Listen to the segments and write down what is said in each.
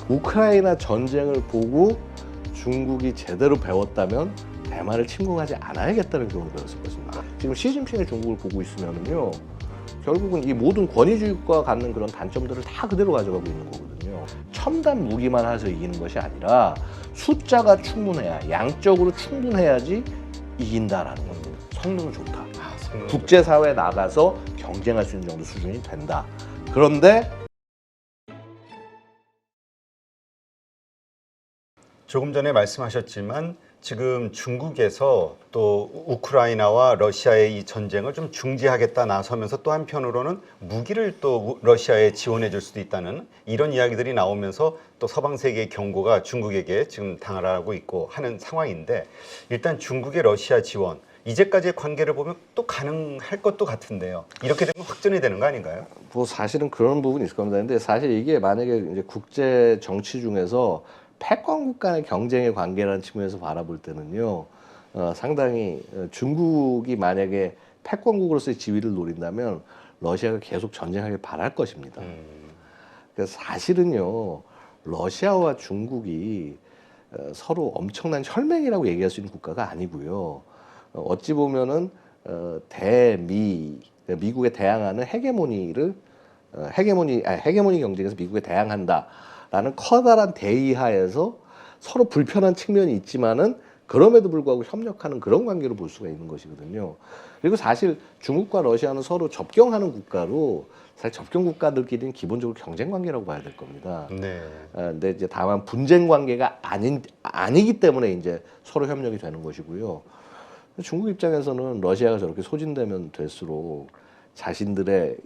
우크라이나 전쟁을 보고 중국이 제대로 배웠다면 대만을 침공하지 않아야겠다는 교훈을 배웠을 것입니다. 지금 시진핑의 중국을 보고 있으면은요, 결국은 이 모든 권위주의국가가 갖는 그런 단점들을 다 그대로 가져가고 있는 거거든요. 첨단 무기만 해서 이기는 것이 아니라 숫자가 충분해야, 양적으로 충분해야지 이긴다라는 겁니다. 성능은 좋다. 국제사회에 나가서 경쟁할 수 있는 정도 수준이 된다. 그런데 조금 전에 말씀하셨지만 지금 중국에서 또 우크라이나와 러시아의 이 전쟁을 좀 중지하겠다 나서면서 또 한편으로는 무기를 또 러시아에 지원해 줄 수도 있다는 이런 이야기들이 나오면서 또 서방 세계의 경고가 중국에게 지금 당하고 있고 하는 상황인데, 일단 중국의 러시아 지원 이제까지의 관계를 보면 또 가능할 것도 같은데요. 이렇게 되면 확전이 되는 거 아닌가요? 뭐 사실은 그런 부분이 있을 겁니다. 근데 사실 이게 만약에 이제 국제 정치 중에서 패권국 간의 경쟁의 관계라는 측면에서 바라볼 때는요, 상당히 중국이 만약에 패권국으로서의 지위를 노린다면 러시아가 계속 전쟁하길 바랄 것입니다. 그래서 사실은요, 러시아와 중국이 서로 엄청난 혈맹이라고 얘기할 수 있는 국가가 아니고요. 어찌 보면은 미국에 대항하는 헤게모니 경쟁에서 미국에 대항한다라는 커다란 대의하에서 서로 불편한 측면이 있지만은 그럼에도 불구하고 협력하는 그런 관계로 볼 수가 있는 것이거든요. 그리고 사실 중국과 러시아는 서로 접경하는 국가로, 사실 접경 국가들끼리는 기본적으로 경쟁 관계라고 봐야 될 겁니다. 네. 근데 이제 다만 분쟁 관계가 아니기 때문에 이제 서로 협력이 되는 것이고요. 중국 입장에서는 러시아가 저렇게 소진되면 될수록 자신들의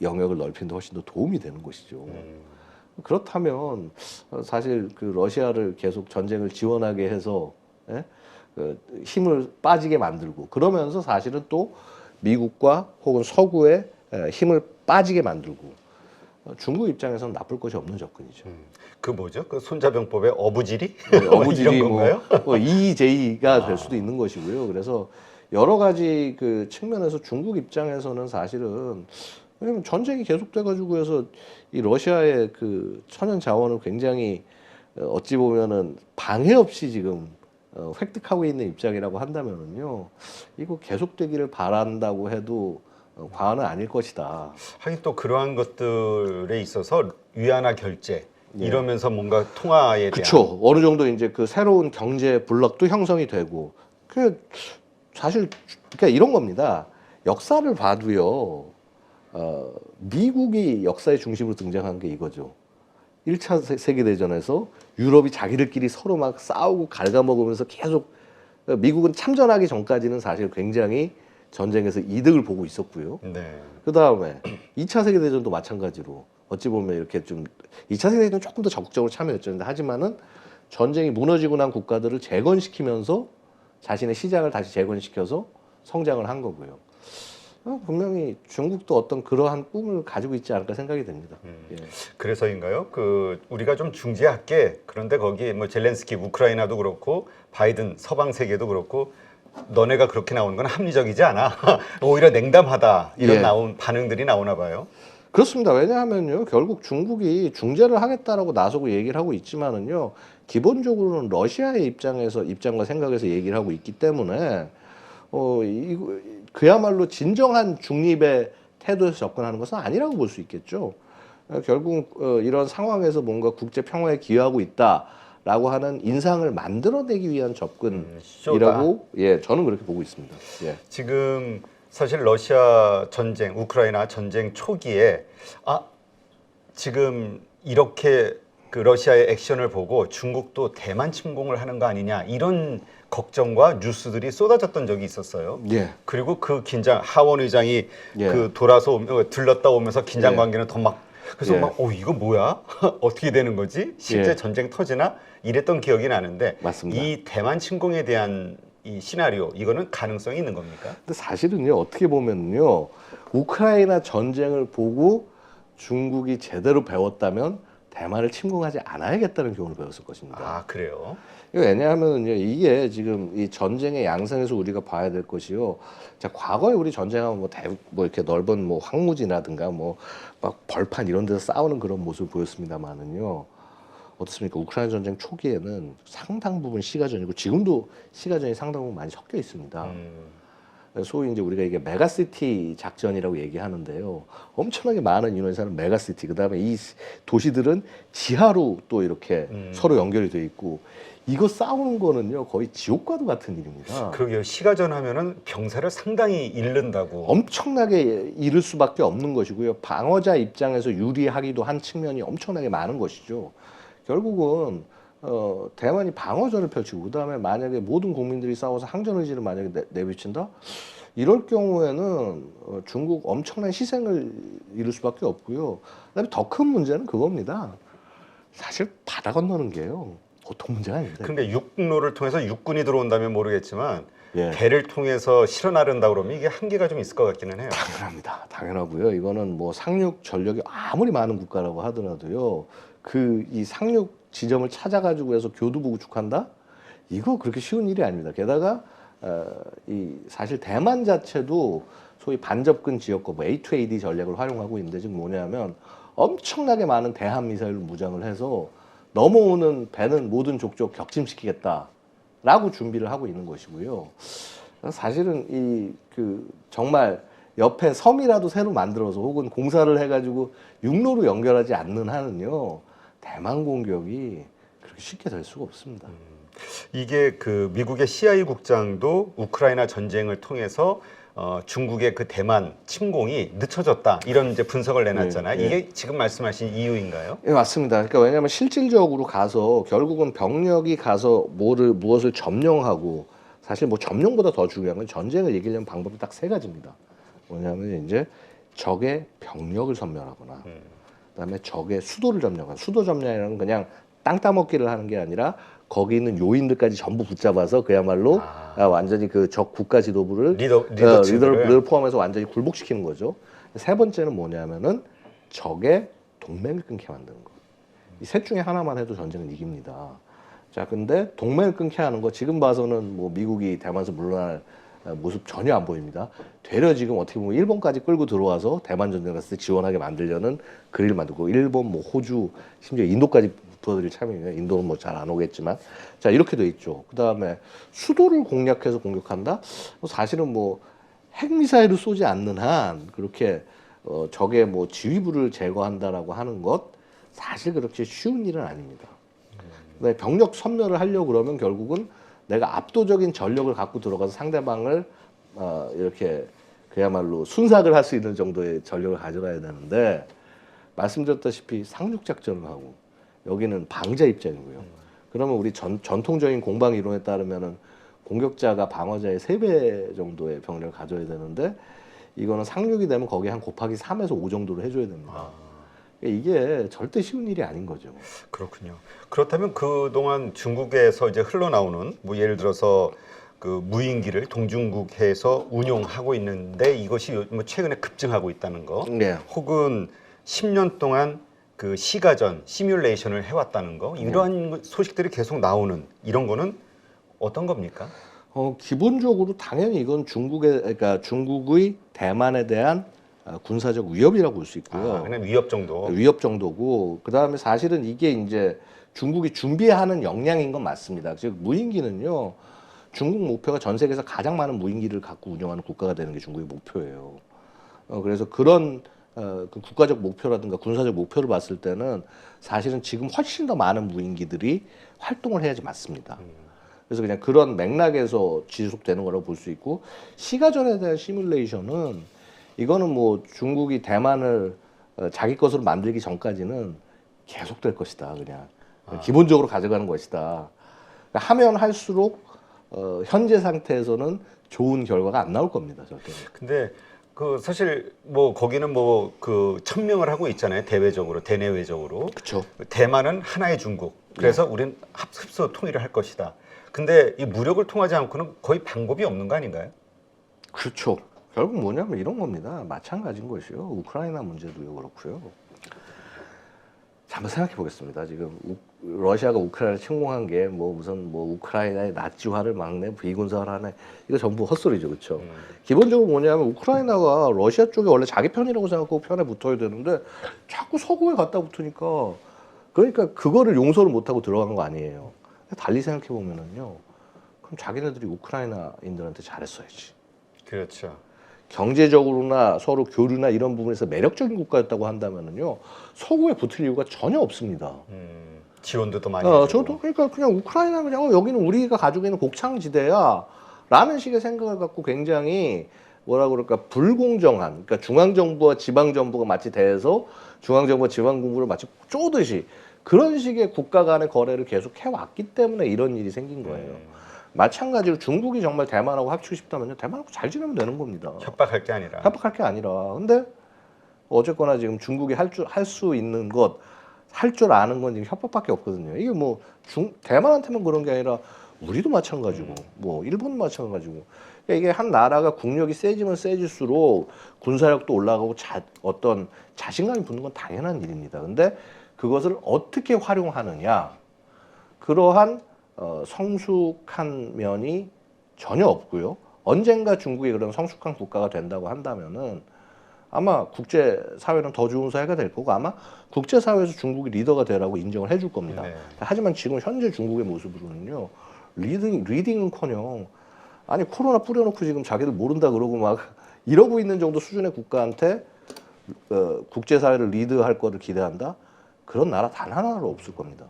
영역을 넓히는 데 훨씬 더 도움이 되는 것이죠. 그렇다면 사실 그 러시아를 계속 전쟁을 지원하게 해서 그 힘을 빠지게 만들고, 그러면서 사실은 또 미국과 혹은 서구의 힘을 빠지게 만들고, 중국 입장에서는 나쁠 것이 없는 접근이죠. 그 뭐죠? 그 손자병법의 어부지리? 어부지리 이런 건가요? 뭐 EJ가 될 수도 있는 것이고요. 그래서 여러 가지 그 측면에서 중국 입장에서는 사실은, 왜냐면 전쟁이 계속돼 가지고 해서 이 러시아의 그 천연 자원을 굉장히 어찌 보면은 방해 없이 지금 획득하고 있는 입장이라고 한다면은요, 이거 계속되기를 바란다고 해도 과언은 아닐 것이다. 하긴 또 그러한 것들에 있어서 위안화 결제 예. 이러면서 뭔가 통화에 대한 그렇죠. 어느 정도 이제 그 새로운 경제 블록도 형성이 되고, 그 사실 그러니까 이런 겁니다. 역사를 봐도요, 미국이 역사의 중심으로 등장한 게 이거죠. 1차 세계대전에서 유럽이 자기들끼리 서로 막 싸우고 갉아먹으면서 계속, 미국은 참전하기 전까지는 사실 굉장히 전쟁에서 이득을 보고 있었고요. 네. 그 다음에 2차 세계대전도 마찬가지로 어찌 보면 이렇게 좀 2차 세계대전 조금 더 적극적으로 참여했죠. 하지만은 전쟁이 무너지고 난 국가들을 재건시키면서 자신의 시장을 다시 재건시켜서 성장을 한 거고요. 분명히 중국도 어떤 그러한 꿈을 가지고 있지 않을까 생각이 됩니다. 예. 그래서인가요? 그 우리가 좀 중재할게. 그런데 거기 뭐 젤렌스키 우크라이나도 그렇고 바이든 서방 세계도 그렇고 너네가 그렇게 나오는 건 합리적이지 않아. 오히려 냉담하다. 이런 예. 반응들이 나오나 봐요. 그렇습니다. 왜냐하면요, 결국 중국이 중재를 하겠다라고 나서고 얘기를 하고 있지만은요, 기본적으로는 러시아의 입장과 생각에서 얘기를 하고 있기 때문에 그야말로 진정한 중립의 태도에서 접근하는 것은 아니라고 볼 수 있겠죠. 결국 이런 상황에서 뭔가 국제 평화에 기여하고 있다라고 하는 인상을 만들어내기 위한 접근이라고 저는 그렇게 보고 있습니다. 예. 지금 사실 러시아 전쟁, 우크라이나 전쟁 초기에 지금 이렇게 그 러시아의 액션을 보고 중국도 대만 침공을 하는 거 아니냐 이런 걱정과 뉴스들이 쏟아졌던 적이 있었어요. 예. 그리고 그 긴장, 하원 의장이 예. 그 들렀다 오면서 긴장 관계는 더 막 그래서 막 이거 뭐야? 어떻게 되는 거지? 실제 전쟁 터지나? 이랬던 기억이 나는데 맞습니다. 이 대만 침공에 대한 이 시나리오 이거는 가능성이 있는 겁니까? 근데 사실은요, 어떻게 보면요, 우크라이나 전쟁을 보고 중국이 제대로 배웠다면 대만을 침공하지 않아야겠다는 교훈을 배웠을 것입니다. 아, 그래요? 왜냐하면요, 이게 지금 이 전쟁의 양상에서 우리가 봐야 될 것이요. 자, 과거에 우리 전쟁하면 뭐 이렇게 넓은 뭐 황무지라든가 뭐 막 벌판 이런 데서 싸우는 그런 모습을 보였습니다만은요. 어떻습니까? 우크라이나 전쟁 초기에는 상당 부분 시가전이고 지금도 시가전이 상당 부분 많이 섞여 있습니다. 소위 이제 우리가 이게 메가시티 작전이라고 얘기하는데요. 엄청나게 많은 인원이 사는 메가시티. 그다음에 이 도시들은 지하로 또 이렇게 서로 연결이 돼 있고 이거 싸우는 거는요 거의 지옥과도 같은 일입니다. 그러게요. 시가전 하면은 병사를 상당히 잃는다고. 엄청나게 잃을 수밖에 없는 것이고요. 방어자 입장에서 유리하기도 한 측면이 엄청나게 많은 것이죠. 결국은 대만이 방어전을 펼치고 그다음에 만약에 모든 국민들이 싸워서 항전 의지를 만약에 내비친다? 이럴 경우에는 중국 엄청난 희생을 이룰 수밖에 없고요. 그다음에 더 큰 문제는 그겁니다. 사실 바다 건너는 게요. 보통 문제가 아닌데. 근데 육로를 통해서 육군이 들어온다면 모르겠지만 예. 배를 통해서 실어 나른다 그러면 이게 한계가 좀 있을 것 같기는 해요. 당연합니다. 당연하고요. 이거는 뭐 상륙 전력이 아무리 많은 국가라고 하더라도요. 이 상륙 지점을 찾아가지고 해서 교두보 구축한다? 이거 그렇게 쉬운 일이 아닙니다. 게다가 사실 대만 자체도 소위 반접근 지역거 뭐 A2AD 전략을 활용하고 있는데 지금 뭐냐면 엄청나게 많은 대함 미사일로 무장을 해서 넘어오는 배는 모든 족족 격침시키겠다라고 준비를 하고 있는 것이고요. 사실은 정말 옆에 섬이라도 새로 만들어서 혹은 공사를 해가지고 육로로 연결하지 않는 한은요 대만 공격이 그렇게 쉽게 될 수가 없습니다. 이게 그 미국의 CIA 국장도 우크라이나 전쟁을 통해서 중국의 그 대만 침공이 늦춰졌다 이런 이제 분석을 내놨잖아요. 예. 이게 지금 말씀하신 이유인가요? 예, 맞습니다. 그러니까 왜냐하면 실질적으로 가서 결국은 병력이 가서 무엇을 점령하고 사실 뭐 점령보다 더 중요한 건 전쟁을 이기려는 방법이 딱 세 가지입니다. 뭐냐면 이제 적의 병력을 섬멸하거나 그다음에 적의 수도를 점령하는 수도 점령이라는 건 그냥 땅 따먹기를 하는 게 아니라 거기 있는 요인들까지 전부 붙잡아서 그야말로 완전히 그 적 국가 지도부를 리더를 포함해서 완전히 굴복시키는 거죠. 세 번째는 뭐냐면은 적의 동맹을 끊게 만드는 거. 이 셋 중에 하나만 해도 전쟁은 이깁니다. 자, 근데 동맹을 끊게 하는 거 지금 봐서는 뭐 미국이 대만에서 물러날 모습 전혀 안 보입니다. 되려 지금 어떻게 보면 일본까지 끌고 들어와서 대만 전쟁 갔을 때 지원하게 만들려는 그리를 만들고 일본, 뭐 호주, 심지어 인도까지 붙어들일 참입니다. 인도는 뭐 잘 안 오겠지만 자 이렇게 돼 있죠. 그 다음에 수도를 공략해서 공격한다. 사실은 뭐 핵미사일을 쏘지 않는 한 그렇게 적의 뭐 지휘부를 제거한다라고 하는 것 사실 그렇게 쉬운 일은 아닙니다. 그다음에 병력 섬멸을 하려고 그러면 결국은 내가 압도적인 전력을 갖고 들어가서 상대방을 이렇게 그야말로 순삭을 할 수 있는 정도의 전력을 가져가야 되는데 말씀드렸다시피 상륙 작전을 하고 여기는 방자 입장이고요. 그러면 우리 전통적인 공방 이론에 따르면은 공격자가 방어자의 3배 정도의 병력을 가져야 되는데 이거는 상륙이 되면 거기에 한 곱하기 3에서 5 정도로 해줘야 됩니다. 이게 절대 쉬운 일이 아닌 거죠. 그렇군요. 그렇다면 그동안 중국에서 이제 흘러나오는 뭐 예를 들어서 그 무인기를 동중국해에서 운용하고 있는데 이것이 뭐 최근에 급증하고 있다는 거, 네. 혹은 10년 동안 그 시가전 시뮬레이션을 해왔다는 거, 이러한 소식들이 계속 나오는 이런 거는 어떤 겁니까? 기본적으로 당연히 이건 그러니까 중국의 대만에 대한 군사적 위협이라고 볼 수 있고요. 그냥 위협 정도. 위협 정도고 그다음에 사실은 이게 이제 중국이 준비하는 역량인 건 맞습니다. 즉 무인기는요. 중국 목표가 전 세계에서 가장 많은 무인기를 갖고 운영하는 국가가 되는 게 중국의 목표예요. 그래서 그런 그 국가적 목표라든가 군사적 목표를 봤을 때는 사실은 지금 훨씬 더 많은 무인기들이 활동을 해야지 맞습니다. 그래서 그냥 그런 맥락에서 지속되는 거라고 볼 수 있고 시가전에 대한 시뮬레이션은 이거는 뭐 중국이 대만을 자기 것으로 만들기 전까지는 계속될 것이다. 그냥 기본적으로 가져가는 것이다. 그러니까 하면 할수록 현재 상태에서는 좋은 결과가 안 나올 겁니다. 절대. 근데 그 사실 뭐 거기는 뭐 그 천명을 하고 있잖아요. 대외적으로, 대내외적으로. 그렇죠. 대만은 하나의 중국. 그래서 우리는 흡수 통일을 할 것이다. 근데 이 무력을 통하지 않고는 거의 방법이 없는 거 아닌가요? 그렇죠. 결국 뭐냐면 이런 겁니다. 마찬가지인 것이요. 우크라이나 문제도요 그렇고요. 자, 한번 생각해 보겠습니다. 지금 러시아가 우크라이나를 침공한 게 뭐 우선 뭐 우크라이나의 나치화를 막네, 비군사를 하네, 이거 전부 헛소리죠, 그렇죠? 기본적으로 뭐냐면 우크라이나가 러시아 쪽에 원래 자기 편이라고 생각하고 편에 붙어야 되는데 자꾸 서구에 갖다 붙으니까 그러니까 그거를 용서를 못하고 들어간 거 아니에요. 달리 생각해 보면은요. 그럼 자기네들이 우크라이나인들한테 잘했어야지. 그렇죠. 경제적으로나 서로 교류나 이런 부분에서 매력적인 국가였다고 한다면은요. 서구에 붙을 이유가 전혀 없습니다. 지원도 더 많이 해주고. 저도 그러니까 그냥 우크라이나 그냥 여기는 우리가 가지고 있는 곡창지대야 라는 식의 생각을 갖고 굉장히 뭐라 그럴까 불공정한 그러니까 중앙정부와 지방정부가 마치 대해서 중앙정부와 지방정부를 마치 쪼듯이 그런 식의 국가 간의 거래를 계속 해왔기 때문에 이런 일이 생긴 거예요. 마찬가지로 중국이 정말 대만하고 합치고 싶다면요. 대만하고 잘 지내면 되는 겁니다. 협박할 게 아니라. 협박할 게 아니라. 근데 어쨌거나 지금 중국이 할 수 있는 것, 할 줄 아는 건 지금 협박밖에 없거든요. 이게 뭐 대만한테만 그런 게 아니라 우리도 마찬가지고, 뭐 일본도 마찬가지고. 그러니까 이게 한 나라가 국력이 세지면 세질수록 군사력도 올라가고 어떤 자신감이 붙는 건 당연한 일입니다. 근데 그것을 어떻게 활용하느냐, 그러한 성숙한 면이 전혀 없고요. 언젠가 중국이 그런 성숙한 국가가 된다고 한다면은 아마 국제사회는 더 좋은 사회가 될 거고 아마 국제사회에서 중국이 리더가 되라고 인정을 해줄 겁니다. 네. 하지만 지금 현재 중국의 모습으로는요. 리딩은커녕 아니 코로나 뿌려놓고 지금 자기들 모른다 그러고 막 이러고 있는 정도 수준의 국가한테 국제사회를 리드할 거를 기대한다? 그런 나라 단 하나로 없을 겁니다.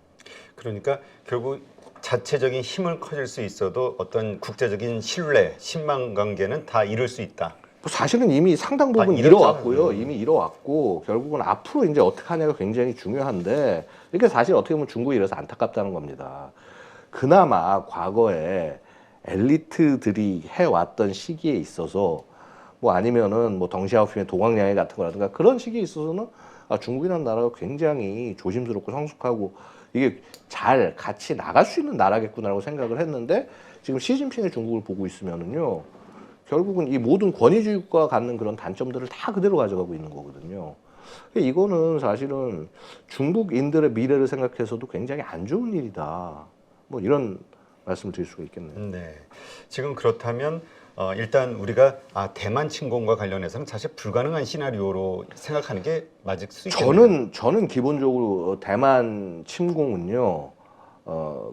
그러니까 결국 자체적인 힘을 커질 수 있어도 어떤 국제적인 신뢰, 신망 관계는 다 이룰 수 있다. 사실은 이미 상당 부분 이뤄왔고요. 이미 이뤄왔고 결국은 앞으로 이제 어떻게 하냐가 굉장히 중요한데 이게 사실 어떻게 보면 중국이 이래서 안타깝다는 겁니다. 그나마 과거에 엘리트들이 해왔던 시기에 있어서 뭐 아니면은 뭐 덩샤오핑의 도광양해 같은 거라든가 그런 시기에 있어서는 중국이라는 나라가 굉장히 조심스럽고 성숙하고 이게 잘 같이 나갈 수 있는 나라겠구나라고 생각을 했는데 지금 시진핑의 중국을 보고 있으면은요. 결국은 이 모든 권위주의 국가가 갖는 그런 단점들을 다 그대로 가져가고 있는 거거든요. 이거는 사실은 중국인들의 미래를 생각해서도 굉장히 안 좋은 일이다. 뭐 이런 말씀을 드릴 수가 있겠네요. 네. 지금 그렇다면 일단 우리가 대만 침공과 관련해서는 사실 불가능한 시나리오로 생각하는 게 맞을 수 있겠네요. 저는 기본적으로 대만 침공은요.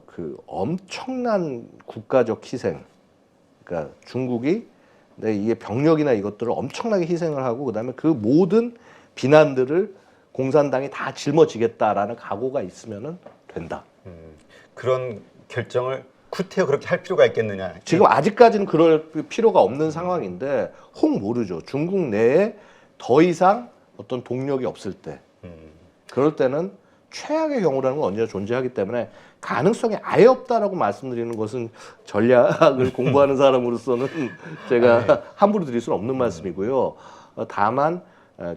그 엄청난 국가적 희생. 그러니까 중국이 이게 병력이나 이것들을 엄청나게 희생을 하고 그다음에 그 모든 비난들을 공산당이 다 짊어지겠다라는 각오가 있으면은 된다. 그런 결정을 구태여 그렇게 할 필요가 있겠느냐. 지금 아직까지는 그럴 필요가 없는 상황인데 혹 모르죠. 중국 내에 더 이상 어떤 동력이 없을 때 그럴 때는 최악의 경우라는 건 언제나 존재하기 때문에 가능성이 아예 없다라고 말씀드리는 것은 전략을 공부하는 사람으로서는 제가 함부로 드릴 수는 없는 말씀이고요. 다만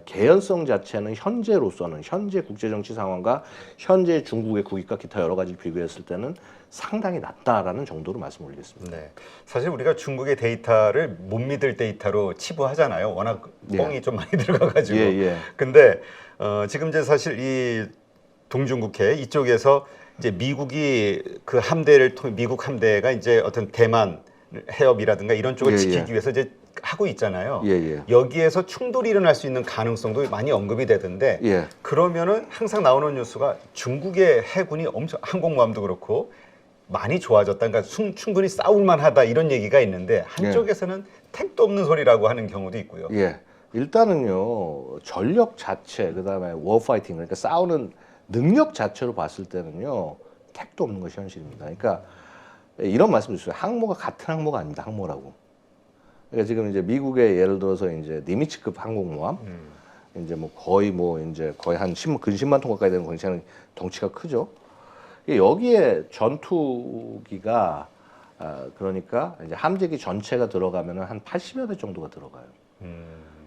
개연성 자체는 현재로서는 현재 국제정치 상황과 현재 중국의 국익과 기타 여러 가지를 비교했을 때는 상당히 낮다라는 정도로 말씀을 올리겠습니다. 네. 사실 우리가 중국의 데이터를 못 믿을 데이터로 치부하잖아요. 워낙 뻥이 좀 많이 들어가가지고. 근데 지금 이제 사실 이 동중국해 이쪽에서 이제 미국이 그 함대를 통해 미국 함대가 이제 어떤 대만 해협이라든가 이런 쪽을 지키기 위해서 이제 하고 있잖아요. 여기에서 충돌이 일어날 수 있는 가능성도 많이 언급이 되던데 그러면은 항상 나오는 뉴스가 중국의 해군이 엄청 항공모함도 그렇고 많이 좋아졌다. 그러니까 충분히 싸울만하다 이런 얘기가 있는데 한쪽에서는 택도 없는 소리라고 하는 경우도 있고요. 일단은요 전력 자체 그다음에 워파이팅 그러니까 싸우는 능력 자체로 봤을 때는요 택도 없는 것이 현실입니다. 그러니까 이런 말씀을 주세요. 항모가 같은 항모가 아닙니다. 항모라고. 그러니까 지금 이제 미국의 예를 들어서 이제 니미츠급 항공모함 이제 뭐 거의 한 근 10만 톤 가까이 되는 굉장히 덩치가 크죠. 여기에 전투기가 그러니까 이제 함재기 전체가 들어가면은 한 80여 대 정도가 들어가요.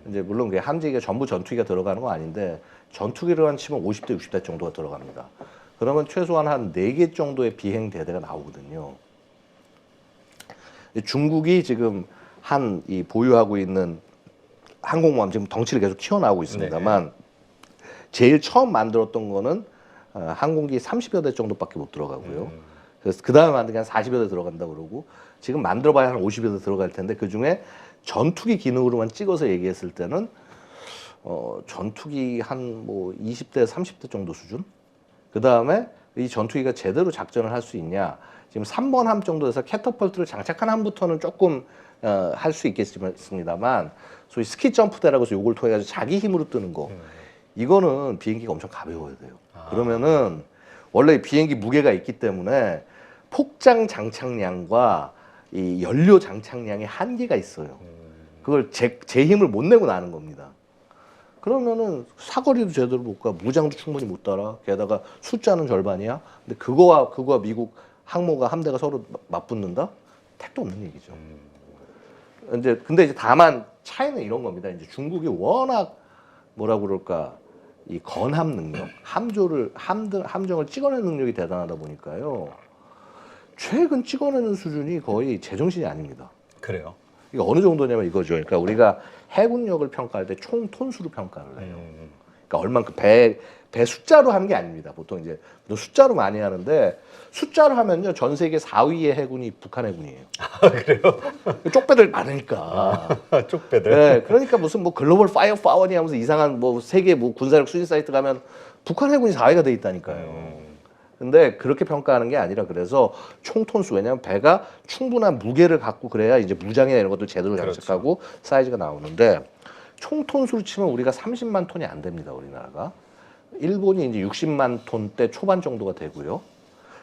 이제 물론 그게 함재기가 전부 전투기가 들어가는 건 아닌데 전투기를 한 치면 50대, 60대 정도가 들어갑니다. 그러면 최소한 한 4개 정도의 비행 대대가 나오거든요. 중국이 지금 이 보유하고 있는 항공모함 지금 덩치를 계속 키워나가고 있습니다만 제일 처음 만들었던 거는 항공기 30여 대 정도밖에 못 들어가고요. 그래서 그 다음에 만든 게 한 40여 대 들어간다 그러고 지금 만들어봐야 한 50여 대 들어갈 텐데 그 중에 전투기 기능으로만 찍어서 얘기했을 때는 전투기 한 뭐 20대, 30대 정도 수준? 그 다음에 이 전투기가 제대로 작전을 할 수 있냐. 지금 3번 함 정도에서 캐터펄트를 장착한 함부터는 조금 할 수 있겠습니다만 소위 스키 점프대라고 해서 요걸 통해 가지고 자기 힘으로 뜨는 거 이거는 비행기가 엄청 가벼워야 돼요. 그러면은 원래 비행기 무게가 있기 때문에 폭장 장착량과 이 연료 장착량의 한계가 있어요. 그걸 제 힘을 못 내고 나는 겁니다. 그러면은 사거리도 제대로 못 가, 무장도 충분히 못 따라. 게다가 숫자는 절반이야. 근데 그거와 미국 항모가 함대가 서로 맞붙는다? 택도 없는 얘기죠. 근데 이제 다만 차이는 이런 겁니다. 이제 중국이 워낙 뭐라 그럴까 이 건함 능력, 함정을 찍어내는 능력이 대단하다 보니까요. 최근 찍어내는 수준이 거의 제정신이 아닙니다. 그래요. 이게 어느 정도냐면 이거죠. 그러니까 우리가 해군력을 평가할 때 총 톤수로 평가를 해요. 그러니까 얼만큼 배 숫자로 하는 게 아닙니다. 보통 이제 숫자로 많이 하는데 숫자로 하면요 전 세계 4위의 해군이 북한 해군이에요. 아, 그래요? 쪽배들 많으니까. 쪽배들. 네, 그러니까 무슨 뭐 글로벌 파이어 파워니 하면서 이상한 뭐 세계 뭐 군사력 수진 사이트 가면 북한 해군이 4위가 돼 있다니까요. 근데 그렇게 평가하는 게 아니라 그래서 총 톤수 왜냐하면 배가 충분한 무게를 갖고 그래야 이제 무장이나 이런 것들 제대로 장착하고 그렇죠. 사이즈가 나오는데 총 톤수로 치면 우리가 30만 톤이 안 됩니다 우리나라가. 일본이 이제 60만 톤대 초반 정도가 되고요.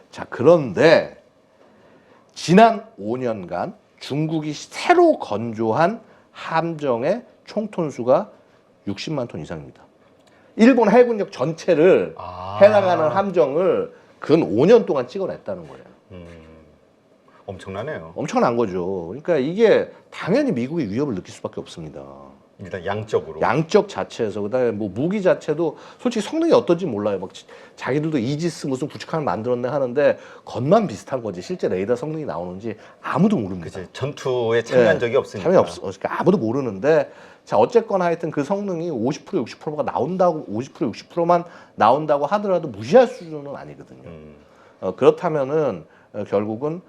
자 그런데 지난 5년간 중국이 새로 건조한 함정의 총 톤수가 60만 톤 이상입니다. 일본 해군력 전체를 해나가는 함정을 근 5년 동안 찍어냈다는 거예요. 엄청나네요. 엄청난 거죠. 그러니까 이게 당연히 미국이 위협을 느낄 수밖에 없습니다. 일단 양적으로. 양적 자체에서 그다음에 뭐 무기 자체도 솔직히 성능이 어떤지 몰라요. 막 자기들도 이지스 무슨 구축함을 만들었네 하는데 겉만 비슷한 거지 실제 레이더 성능이 나오는지 아무도 모릅니다. 그치. 전투에 참여한 적이 없으니까. 그러니까 아무도 모르는데 자 어쨌거나 하여튼 그 성능이 50% 60%가 나온다고 50% 60%만 나온다고 하더라도 무시할 수준은 아니거든요. 그렇다면은 결국은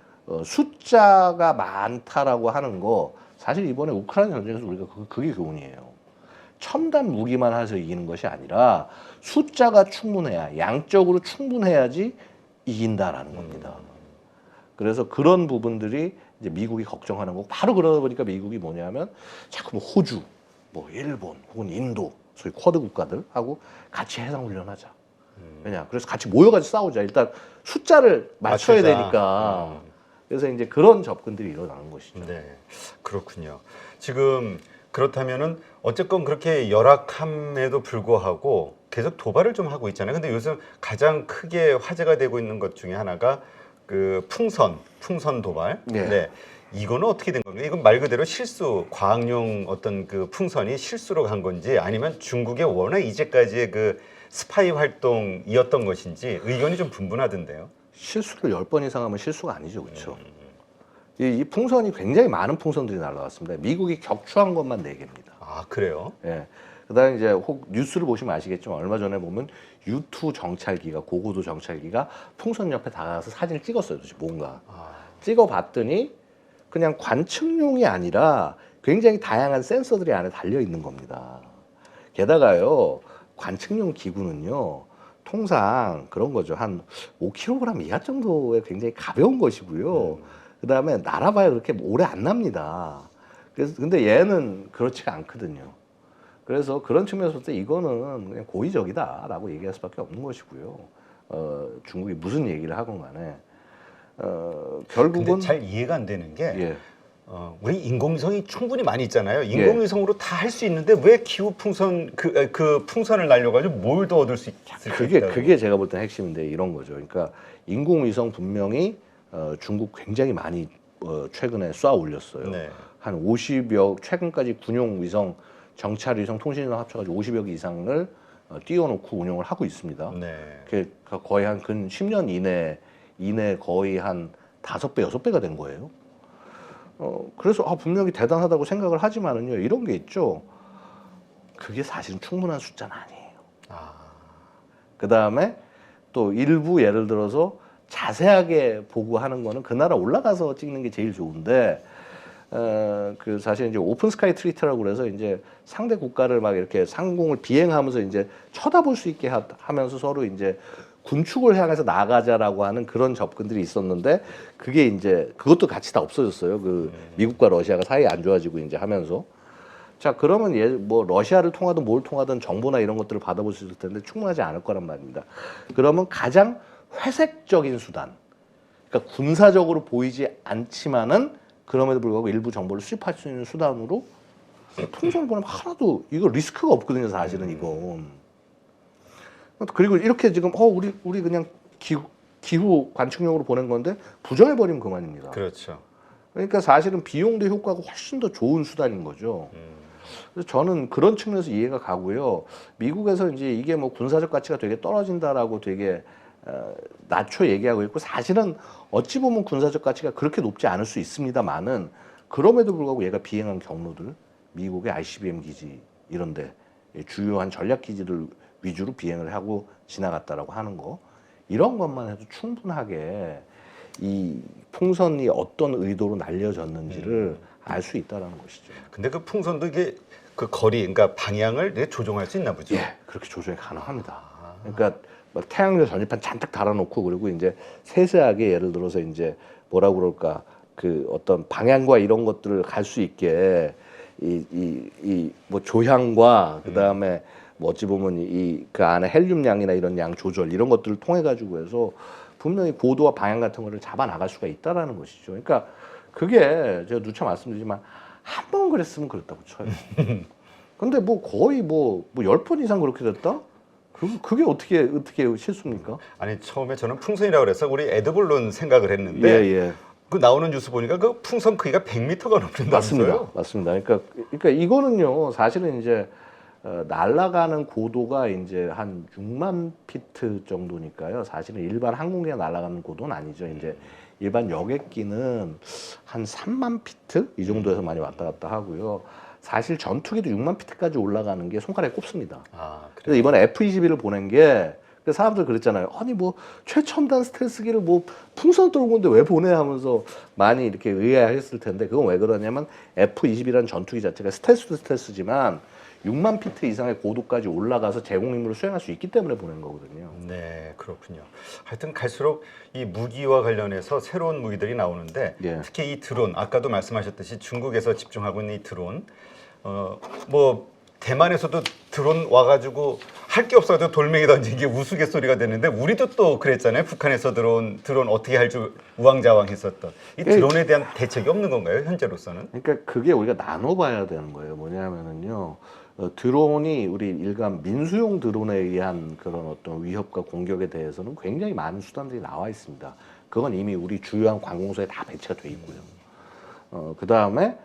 숫자가 많다라고 하는 거 사실 이번에 우크라이나 전쟁에서 우리가 그게 교훈이에요. 첨단 무기만 해서 이기는 것이 아니라 숫자가 충분해야 양적으로 충분해야지 이긴다라는 겁니다. 그래서 그런 부분들이 이제 미국이 걱정하는 거고 바로 그러다 보니까 미국이 뭐냐면 자꾸 뭐 호주, 뭐 일본 혹은 인도 소위 쿼드 국가들하고 같이 해상 훈련하자. 왜냐? 그래서 같이 모여가지고 싸우자. 일단 숫자를 맞춰야 되니까. 그래서 이제 그런 접근들이 일어나는 것이죠. 네, 그렇군요. 지금 그렇다면은 어쨌건 그렇게 열악함에도 불구하고 계속 도발을 좀 하고 있잖아요. 근데 요즘 가장 크게 화제가 되고 있는 것 중에 하나가 그 풍선 도발. 네. 이거는 어떻게 된 겁니까? 이건 말 그대로 실수, 과학용 어떤 그 풍선이 실수로 간 건지 아니면 중국의 워낙 이제까지의 그 스파이 활동이었던 것인지 의견이 좀 분분하던데요. 실수를 10번 이상 하면 실수가 아니죠. 그렇죠? 이 풍선이 굉장히 많은 풍선들이 날아갔습니다. 미국이 격추한 것만 4개입니다. 아, 그래요? 예. 그다음에 이제 혹 뉴스를 보시면 아시겠지만 얼마 전에 보면 U2 정찰기가 고고도 정찰기가 풍선 옆에 다가가서 사진을 찍었어요. 도대체 뭔가. 찍어봤더니 그냥 관측용이 아니라 굉장히 다양한 센서들이 안에 달려 있는 겁니다. 게다가요. 관측용 기구는요. 통상 그런 거죠. 한 5kg 이하 정도의 굉장히 가벼운 것이고요. 그다음에 날아봐야 그렇게 오래 안 납니다. 그래서 근데 얘는 그렇지가 않거든요. 그래서 그런 측면에서 볼 때 이거는 그냥 고의적이다라고 얘기할 수밖에 없는 것이고요. 중국이 무슨 얘기를 하건 간에 결국은 근데 잘 이해가 안 되는 게 예. 우리 인공위성이 충분히 많이 있잖아요. 인공위성으로 다 할 수 있는데 왜 기후 풍선 그 풍선을 날려가지고 뭘 더 얻을 수 있을까? 그게 제가 볼 때 핵심인데 이런 거죠. 그러니까 인공위성 분명히 중국 굉장히 많이 최근에 쏘아 올렸어요. 네. 한 50여 최근까지 군용 위성, 정찰 위성, 통신위성 합쳐가지고 50여 개 이상을 띄워놓고 운영을 하고 있습니다. 네. 그러니까 거의 한 근 10년 이내 거의 한 5배, 6배가 된 거예요. 그래서 분명히 대단하다고 생각을 하지만은요 이런 게 있죠. 그게 사실은 충분한 숫자는 아니에요. 그 다음에 또 일부 예를 들어서 자세하게 보고하는 거는 그 나라 올라가서 찍는 게 제일 좋은데 그 사실 이제 오픈 스카이 트리트라고 그래서 이제 상대 국가를 막 이렇게 상공을 비행하면서 이제 쳐다볼 수 있게 하면서 서로 이제 군축을 향해서 나가자라고 하는 그런 접근들이 있었는데 그게 이제 그것도 같이 다 없어졌어요. 그 미국과 러시아가 사이 안 좋아지고 이제 하면서 자 그러면 뭐 러시아를 통하든 뭘 통하든 정보나 이런 것들을 받아볼 수 있을 텐데 충분하지 않을 거란 말입니다. 그러면 가장 회색적인 수단, 그러니까 군사적으로 보이지 않지만은 그럼에도 불구하고 일부 정보를 수집할 수 있는 수단으로 통신을 보내면 하나도 이거 리스크가 없거든요, 사실은 이건. 그리고 이렇게 지금 우리 그냥 기후 관측용으로 보낸 건데 부정해 버리면 그만입니다. 그렇죠. 그러니까 사실은 비용 대 효과가 훨씬 더 좋은 수단인 거죠. 그래서 저는 그런 측면에서 이해가 가고요. 미국에서 이제 이게 뭐 군사적 가치가 되게 떨어진다라고 되게 낮춰 얘기하고 있고 사실은 어찌 보면 군사적 가치가 그렇게 높지 않을 수 있습니다만은 그럼에도 불구하고 얘가 비행한 경로들 미국의 ICBM 기지 이런데 주요한 전략 기지를 위주로 비행을 하고 지나갔다라고 하는 거 이런 것만 해도 충분하게 이 풍선이 어떤 의도로 날려졌는지를 알 수 있다라는 것이죠. 근데 그 풍선도 이게 그 거리, 그러니까 방향을 이렇게 조종할 수 있나 보죠. 예, 그렇게 조정이 가능합니다. 그러니까 막 태양열 전지판 잔뜩 달아놓고 그리고 이제 세세하게 예를 들어서 이제 뭐라 그럴까 그 어떤 방향과 이런 것들을 갈 수 있게 이 뭐 조향과 그 다음에 뭐 어찌 보면 이 그 안에 헬륨량이나 이런 양 조절 이런 것들을 통해 가지고 해서 분명히 고도와 방향 같은 거를 잡아 나갈 수가 있다라는 것이죠. 그러니까 그게 제가 누차 말씀드리지만 한 번 그랬으면 그랬다고 쳐요. 근데 뭐 거의 뭐 10번 이상 그렇게 됐다? 그게 어떻게 실수입니까? 아니 처음에 저는 풍선이라고 그래서 우리 에드벌룬 생각을 했는데 예. 그 나오는 뉴스 보니까 그 풍선 크기가 100m가 넘는다면서요? 맞습니다. 그러니까 이거는요 사실은 이제 날아가는 고도가 이제 한 6만 피트 정도니까요. 사실은 일반 항공기가 날아가는 고도는 아니죠. 이제 일반 여객기는 한 3만 피트 이 정도에서 많이 왔다 갔다 하고요. 사실 전투기도 6만 피트까지 올라가는 게 손가락에 꼽습니다. 그래서 이번에 F-22를 보낸 게 사람들 그랬잖아요. 아니 뭐 최첨단 스텔스기를 뭐 풍선 떨고 있는데 왜 보내 하면서 많이 이렇게 의아했을 텐데 그건 왜 그러냐면 F-22라는 전투기 자체가 스텔스도 스텔스지만 6만 피트 이상의 고도까지 올라가서 제공 임무를 수행할 수 있기 때문에 보낸 거거든요. 네, 그렇군요. 하여튼 갈수록 이 무기와 관련해서 새로운 무기들이 나오는데 예. 특히 이 드론, 아까도 말씀하셨듯이 중국에서 집중하고 있는 이 드론, 뭐 대만에서도 드론 와가지고 할 게 없어가지고 돌멩이 던진 게 우스갯소리가 됐는데 우리도 또 그랬잖아요. 북한에서 드론 어떻게 할 줄 우왕좌왕했었던 이 드론에 대한 대책이 없는 건가요? 현재로서는? 그러니까 그게 우리가 나눠봐야 되는 거예요. 뭐냐면은요. 드론이 우리 일반 민수용 드론에 의한 그런 어떤 위협과 공격에 대해서는 굉장히 많은 수단들이 나와 있습니다. 그건 이미 우리 주요한 관공서에 다 배치가 돼 있고요. 그 다음에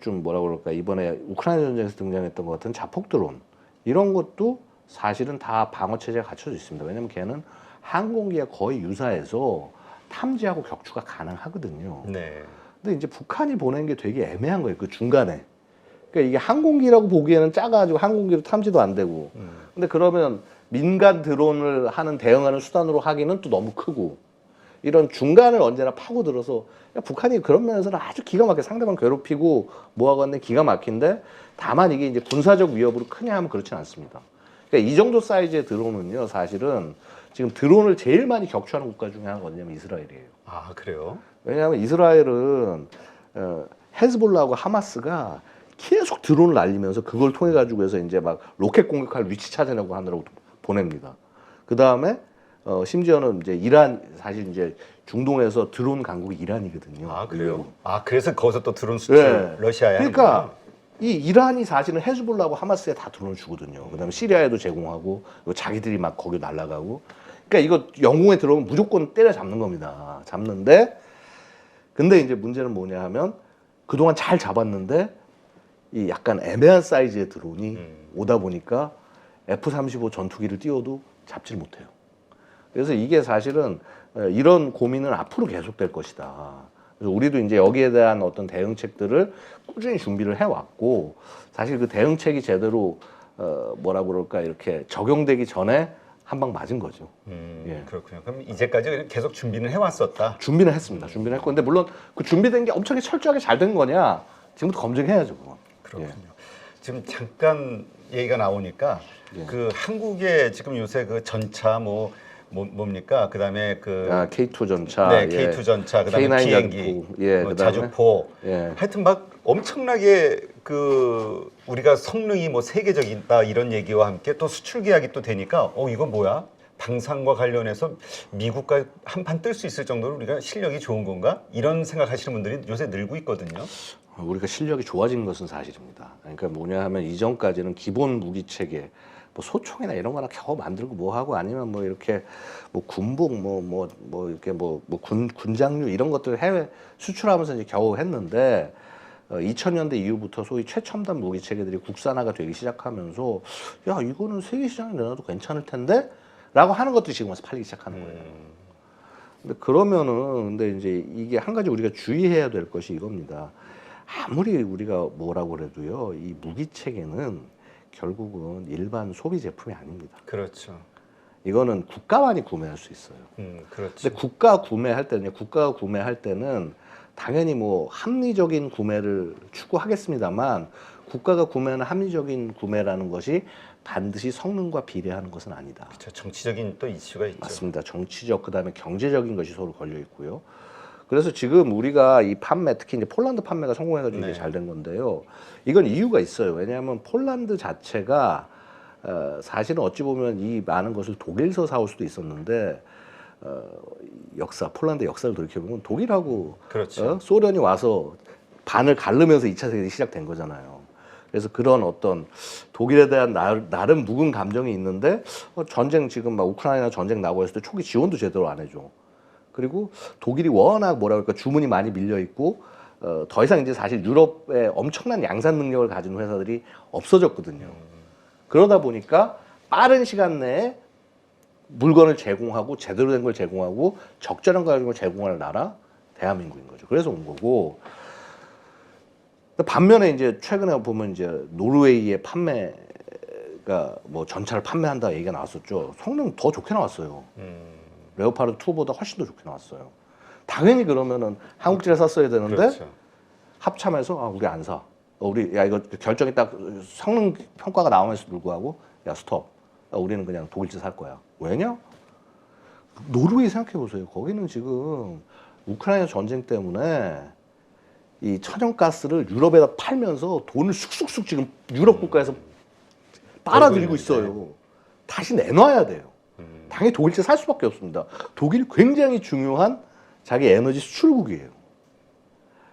좀 뭐라 그럴까 이번에 우크라이나 전쟁에서 등장했던 것 같은 자폭 드론 이런 것도 사실은 다 방어 체제가 갖춰져 있습니다. 왜냐하면 걔는 항공기와 거의 유사해서 탐지하고 격추가 가능하거든요. 네. 근데 이제 북한이 보낸 게 되게 애매한 거예요. 그 중간에. 그러니까 이게 항공기라고 보기에는 작아가지고 항공기로 탐지도 안 되고. 근데 그러면 민간 드론을 하는 대응하는 수단으로 하기는 또 너무 크고. 이런 중간을 언제나 파고들어서 북한이 그런 면에서는 아주 기가 막히게 상대방 괴롭히고 뭐하고 하는데 기가 막힌데 다만 이게 이제 군사적 위협으로 크냐 하면 그렇진 않습니다. 그러니까 이 정도 사이즈의 드론은요 사실은 지금 드론을 제일 많이 격추하는 국가 중에 하나가 어디냐면 이스라엘이에요. 아, 그래요? 왜냐하면 이스라엘은 헤즈볼라하고 하마스가 계속 드론을 날리면서 그걸 통해 가지고 해서 이제 막 로켓 공격할 위치 찾아내고 하느라고 보냅니다. 그 다음에 심지어는 이제 이란 사실 이제 중동에서 드론 강국이 이란이거든요. 아, 그래요? 아, 그래서 거기서 또 드론 수출 러시아에 그러니까 하는구나. 이 이란이 사실은 헤즈볼라하고 하마스에 다 드론을 주거든요. 그다음에 시리아에도 제공하고 자기들이 막 거기 날아가고. 그러니까 이거 영웅에 들어오면 무조건 때려잡는 겁니다. 잡는데 근데 이제 문제는 뭐냐 하면 그동안 잘 잡았는데 이 약간 애매한 사이즈의 드론이 오다 보니까 F-35 전투기를 띄워도 잡지를 못해요. 그래서 이게 사실은 이런 고민은 앞으로 계속될 것이다. 그래서 우리도 이제 여기에 대한 어떤 대응책들을 꾸준히 준비를 해왔고 사실 그 대응책이 제대로 뭐라 그럴까 이렇게 적용되기 전에 한 방 맞은 거죠. 예. 그렇군요. 그럼 이제까지 계속 준비는 해왔었다. 준비는 했습니다. 준비는 했고 근데 물론 그 준비된 게 엄청 철저하게 잘 된 거냐 지금부터 검증해야죠. 그건. 그렇군요. 예. 지금 잠깐 얘기가 나오니까 예. 그 한국의 지금 요새 그 전차 뭐 뭡니까? 그다음에 그 K2 전차, 네, K2 전차, 그다음에 K9 비행기, 자주포, 예, 그다음에 자주포, 예. 하여튼 막 엄청나게 그 우리가 성능이 뭐 세계적이다 이런 얘기와 함께 또 수출 계약이 또 되니까 이거 뭐야? 방산과 관련해서 미국과 한판 뜰 수 있을 정도로 우리가 실력이 좋은 건가? 이런 생각하시는 분들이 요새 늘고 있거든요. 우리가 실력이 좋아진 것은 사실입니다. 그러니까 뭐냐 하면 이전까지는 기본 무기 체계, 뭐 소총이나 이런 거나 겨우 만들고 뭐 하고 아니면 뭐 이렇게 뭐 군복 뭐 이렇게 뭐 군장류 이런 것들 해외 수출하면서 이제 겨우 했는데 2000년대 이후부터 소위 최첨단 무기 체계들이 국산화가 되기 시작하면서 야 이거는 세계 시장에 내놔도 괜찮을 텐데라고 하는 것들이 지금 와서 팔리기 시작하는 거예요. 근데 그러면은 근데 이제 이게 한 가지 우리가 주의해야 될 것이 이겁니다. 아무리 우리가 뭐라고 그래도요, 이 무기 체계는 결국은 일반 소비 제품이 아닙니다. 그렇죠. 이거는 국가만이 구매할 수 있어요. 그렇죠. 근데 국가가 구매할 때는 당연히 뭐 합리적인 구매를 추구하겠습니다만 국가가 구매하는 합리적인 구매라는 것이 반드시 성능과 비례하는 것은 아니다. 그렇죠. 정치적인 또 이슈가 있죠. 맞습니다. 정치적 그다음에 경제적인 것이 서로 걸려 있고요. 그래서 지금 우리가 이 판매, 특히 이제 폴란드 판매가 성공해가지고 이게 잘 된 건데요. 이건 이유가 있어요. 왜냐하면 폴란드 자체가 사실은 어찌 보면 이 많은 것을 독일에서 사올 수도 있었는데 폴란드 역사를 돌이켜보면 독일하고 그렇죠. 소련이 와서 반을 가르면서 2차 세계대전이 시작된 거잖아요. 그래서 그런 어떤 독일에 대한 나름 묵은 감정이 있는데 전쟁 지금 막 우크라이나 전쟁 나고 했을 때 초기 지원도 제대로 안 해줘. 그리고 독일이 워낙 뭐라 그럴까 주문이 많이 밀려 있고 더 이상 이제 사실 유럽에 엄청난 양산 능력을 가진 회사들이 없어졌거든요. 그러다 보니까 빠른 시간 내에 물건을 제공하고 제대로 된 걸 제공하고 적절한 가격을 제공할 나라 대한민국인 거죠. 그래서 온 거고. 반면에 이제 최근에 보면 이제 노르웨이의 판매가 뭐 전차를 판매한다 얘기가 나왔었죠. 성능 더 좋게 나왔어요. 레오파르드 2보다 훨씬 더 좋게 나왔어요. 당연히 그러면은 한국제를 샀어야 되는데 그렇죠. 합참에서 우리 안 사. 우리 야 이거 결정이 딱 성능 평가가 나오면서 불구하고 야 스톱. 우리는 그냥 독일제 살 거야. 왜냐? 노르웨이 생각해 보세요. 거기는 지금 우크라이나 전쟁 때문에 이 천연가스를 유럽에다 팔면서 돈을 쑥쑥쑥 지금 유럽 국가에서 빨아들이고 있어요. 다시 내놔야 돼요. 당연히 독일제 살 수밖에 없습니다. 독일이 굉장히 중요한 자기 에너지 수출국이에요.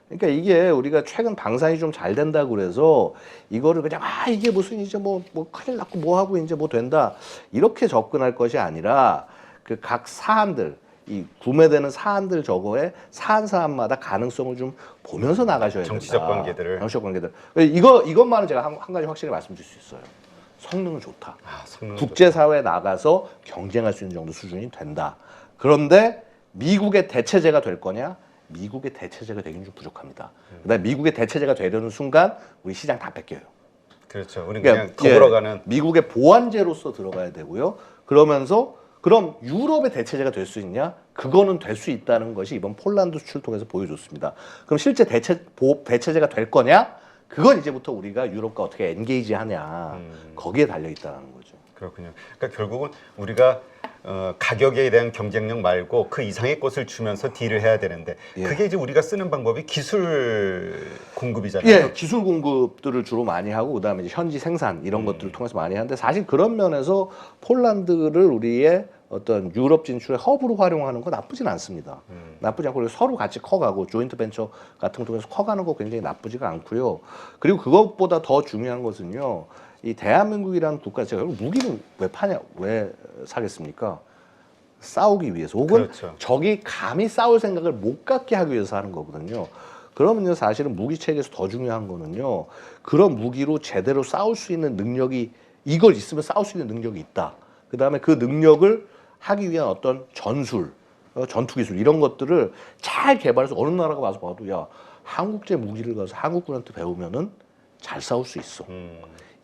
그러니까 이게 우리가 최근 방산이 좀 잘 된다고 그래서 이거를 그냥 이게 무슨 이제 뭐 큰일 났고 뭐 하고 이제 뭐 된다 이렇게 접근할 것이 아니라 그 각 사안들 이 구매되는 사안들 저거에 사안마다 가능성을 좀 보면서 나가셔야 된다. 정치적 관계들을. 정치적 관계들. 이것만은 제가 한 가지 확실히 말씀드릴 수 있어요. 성능은 좋다. 국제사회에 나가서 경쟁할 수 있는 정도 수준이 된다. 그런데 미국의 대체제가 될 거냐? 미국의 대체제가 되긴 좀 부족합니다. 그다음에 미국의 대체제가 되려는 순간 우리 시장 다 뺏겨요. 그렇죠. 우리는 그냥 더불어가는 미국의 보완제로서 들어가야 되고요. 그러면서 그럼 유럽의 대체제가 될 수 있냐? 그거는 될 수 있다는 것이 이번 폴란드 수출 통해서 보여줬습니다. 그럼 실제 대체제가 될 거냐? 그건 이제부터 우리가 유럽과 어떻게 엔게이지 하냐. 거기에 달려 있다는 거죠. 그렇군요. 그러니까 결국은 우리가 가격에 대한 경쟁력 말고 그 이상의 것을 주면서 딜을 해야 되는데 그게 이제 우리가 쓰는 방법이 기술 공급이잖아요. 예, 기술 공급들을 주로 많이 하고 그다음에 이제 현지 생산 이런 것들을 통해서 많이 하는데 사실 그런 면에서 폴란드를 우리의 어떤 유럽 진출의 허브로 활용하는 건 나쁘진 않습니다. 나쁘지 않고 서로 같이 커가고 조인트 벤처 같은 거 통해서 커가는 거 굉장히 나쁘지가 않고요. 그리고 그것보다 더 중요한 것은요. 이 대한민국이라는 국가 자체가 무기는 왜 사겠습니까? 싸우기 위해서 혹은 그렇죠. 적이 감히 싸울 생각을 못 갖게 하기 위해서 하는 거거든요. 그러면요 사실은 무기 체계에서 더 중요한 거는요 그런 무기로 제대로 싸울 수 있는 능력이 이걸 있으면 싸울 수 있는 능력이 있다. 그 다음에 그 능력을 하기 위한 어떤 전술, 전투 기술 이런 것들을 잘 개발해서 어느 나라가 와서 봐도 야 한국제 무기를 가서 한국군한테 배우면은 잘 싸울 수 있어.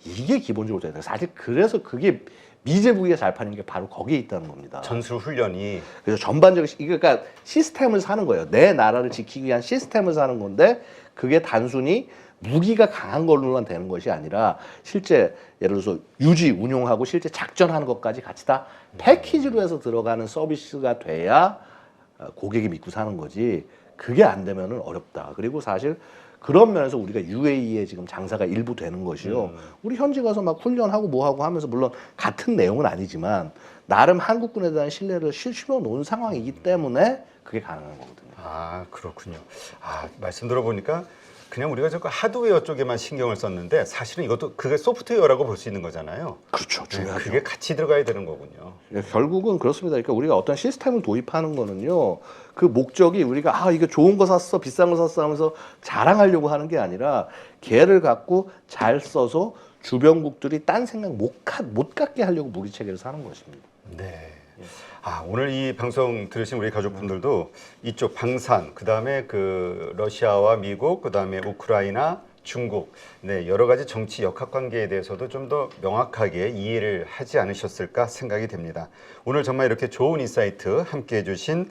이게 기본적으로 돼야 돼. 사실 그래서 그게 미제 무기가 잘 파는 게 바로 거기에 있다는 겁니다. 전술 훈련이 그래서 전반적인 그러니까 시스템을 사는 거예요. 내 나라를 지키기 위한 시스템을 사는 건데 그게 단순히 무기가 강한 걸로만 되는 것이 아니라 실제 예를 들어서 유지, 운용하고 실제 작전하는 것까지 같이 다 패키지로 해서 들어가는 서비스가 돼야 고객이 믿고 사는 거지. 그게 안 되면은 어렵다. 그리고 사실 그런 면에서 우리가 UAE에 지금 장사가 일부 되는 것이요. 우리 현지 가서 막 훈련하고 뭐하고 하면서 물론 같은 내용은 아니지만 나름 한국군에 대한 신뢰를 실시켜 놓은 상황이기 때문에 그게 가능한 거거든요. 아, 그렇군요. 아, 말씀 들어보니까 그냥 우리가 저 하드웨어 쪽에만 신경을 썼는데 사실은 이것도 그게 소프트웨어라고 볼 수 있는 거잖아요. 그렇죠. 네, 중요하죠. 그게 같이 들어가야 되는 거군요. 예, 결국은 그렇습니다. 그러니까 우리가 어떤 시스템을 도입하는 거는요, 그 목적이 우리가 이거 좋은 거 샀어, 비싼 거 샀어 하면서 자랑하려고 하는 게 아니라 걔를 갖고 잘 써서 주변국들이 딴 생각 못 갖게 하려고 무기 체계를 사는 것입니다. 네. 아, 오늘 이 방송 들으신 우리 가족분들도 이쪽 방산, 그다음에 그 러시아와 미국, 그다음에 우크라이나, 중국, 네, 여러 가지 정치 역학 관계에 대해서도 좀 더 명확하게 이해를 하지 않으셨을까 생각이 됩니다. 오늘 정말 이렇게 좋은 인사이트 함께 해주신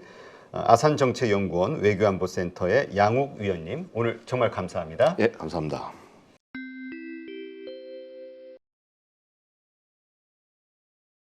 아산정책연구원 외교안보센터의 양욱 위원님, 오늘 정말 감사합니다. 예, 감사합니다.